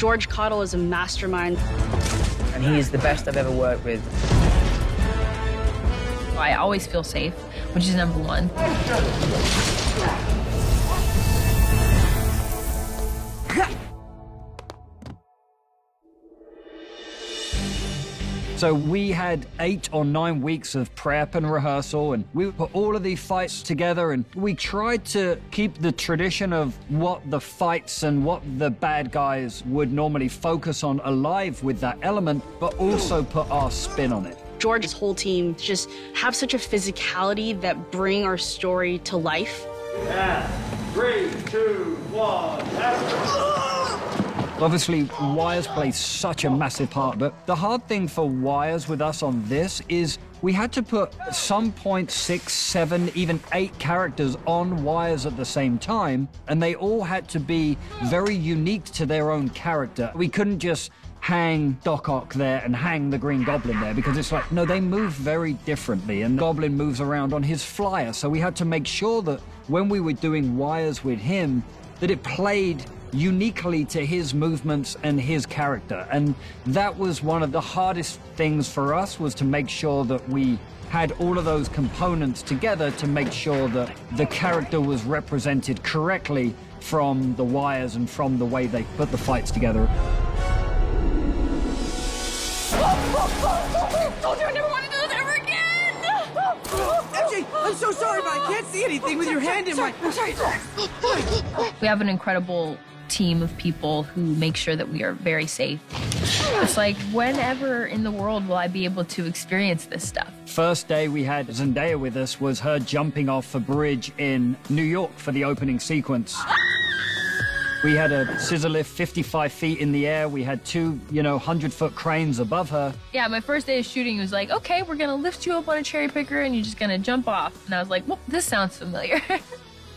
Cottle is a mastermind. And he is the best I've ever worked with. I always feel safe, which is number one. So we had 8 or 9 weeks of prep and rehearsal, and we put all of these fights together, and we tried to keep the tradition of what the fights and what the bad guys would normally focus on alive with that element, but also put our spin on it. George's whole team just have such a physicality that bring our story to life. And 3, 2, 1, action! Obviously, wires play such a massive part, but the hard thing for wires with us on this is we had to put some 6, 7, even 8 characters on wires at the same time, and they all had to be very unique to their own character. We couldn't just hang Doc Ock there and hang the Green Goblin there, because it's like, no, they move very differently, and Goblin moves around on his flyer, so we had to make sure that when we were doing wires with him, that it played uniquely to his movements and his character. And that was one of the hardest things for us, was to make sure that we had all of those components together to make sure that the character was represented correctly from the wires and from the way they put the fights together. Told you I never want to do this ever again! MJ, I'm so sorry, but I can't see anything with your hand in my... Sorry. We have an incredible team of people who make sure that we are very safe. It's like, whenever in the world will I be able to experience this stuff? First day we had Zendaya with us was her jumping off a bridge in New York for the opening sequence. We had a scissor lift 55 feet in the air. We had 2, 100-foot cranes above her. Yeah, my first day of shooting was like, okay, we're gonna lift you up on a cherry picker and you're just gonna jump off. And I was like, well, this sounds familiar.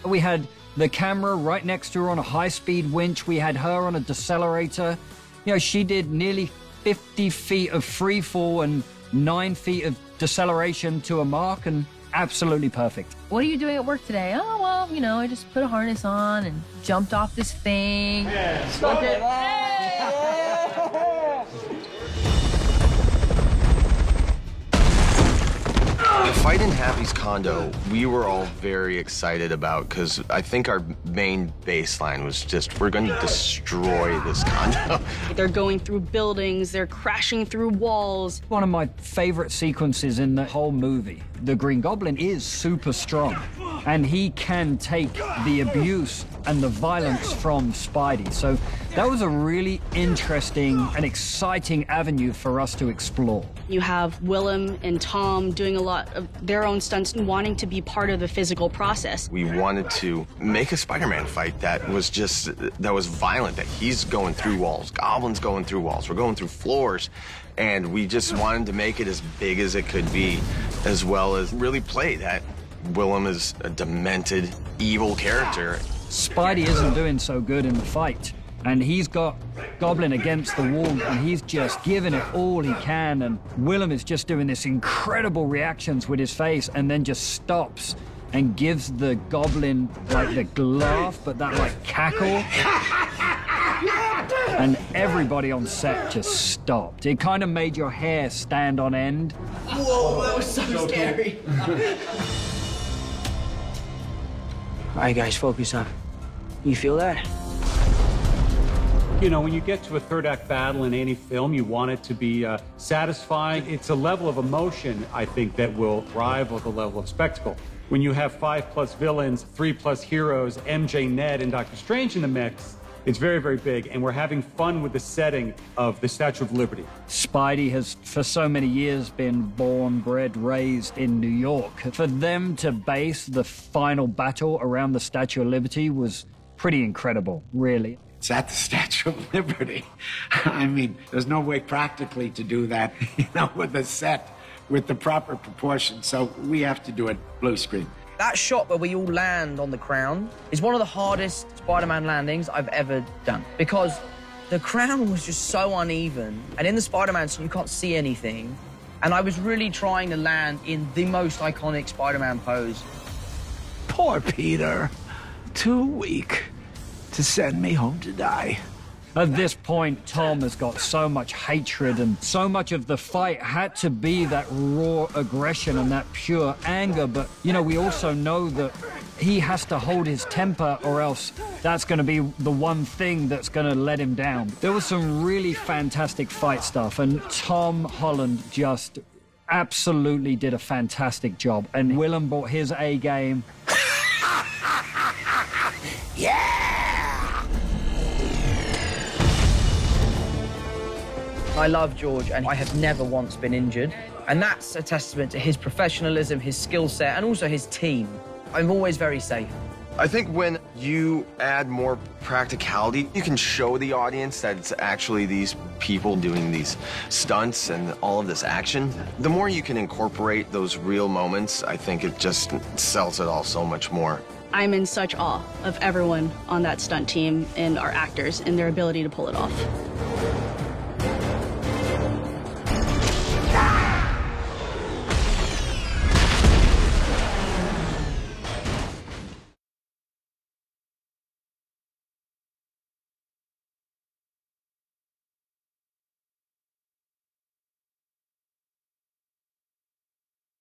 We had the camera right next to her on a high-speed winch. We had her on a decelerator. She did nearly 50 feet of free fall and 9 feet of deceleration to a mark, and absolutely perfect. What are you doing at work today? Oh, well, I just put a harness on and jumped off this thing. Yeah, Stuck it. The fight in Happy's condo, we were all very excited about, because I think our main baseline was just, we're going to destroy this condo. They're going through buildings, they're crashing through walls. One of my favorite sequences in the whole movie. The Green Goblin is super strong, and he can take the abuse and the violence from Spidey. So that was a really interesting and exciting avenue for us to explore. You have Willem and Tom doing a lot of their own stunts and wanting to be part of the physical process. We wanted to make a Spider-Man fight that was violent, that he's going through walls, Goblin's going through walls, we're going through floors, and we just wanted to make it as big as it could be, as well as really play that Willem is a demented, evil character. Spidey isn't doing so good in the fight, and he's got Goblin against the wall, and he's just giving it all he can, and Willem is just doing this incredible reactions with his face, and then just stops and gives the Goblin like the laugh, but that like cackle. And everybody on set just stopped. It kind of made your hair stand on end. Whoa, that was so scary. All right, guys, focus on. You feel that? When you get to a third act battle in any film, you want it to be satisfying. It's a level of emotion, I think, that will rival the level of spectacle. When you have 5+ villains, 3+ heroes, MJ, Ned, and Doctor Strange in the mix, it's very, very big, and we're having fun with the setting of the Statue of Liberty. Spidey has, for so many years, been born, bred, raised in New York. For them to base the final battle around the Statue of Liberty was pretty incredible, really. It's at the Statue of Liberty. I mean, there's no way practically to do that, with a set, with the proper proportions. So we have to do it blue screen. That shot where we all land on the crown is one of the hardest Spider-Man landings I've ever done, because the crown was just so uneven, and in the Spider-Man suit you can't see anything, and I was really trying to land in the most iconic Spider-Man pose. Poor Peter. Too weak to send me home to die. At this point, Tom has got so much hatred, and so much of the fight had to be that raw aggression and that pure anger. But, you know, we also know that he has to hold his temper, or else that's going to be the one thing that's going to let him down. There was some really fantastic fight stuff, and Tom Holland just absolutely did a fantastic job. And Willem brought his A game. I love George, and I have never once been injured. And that's a testament to his professionalism, his skill set, and also his team. I'm always very safe. I think when you add more practicality, you can show the audience that it's actually these people doing these stunts and all of this action. The more you can incorporate those real moments, I think it just sells it all so much more. I'm in such awe of everyone on that stunt team and our actors and their ability to pull it off.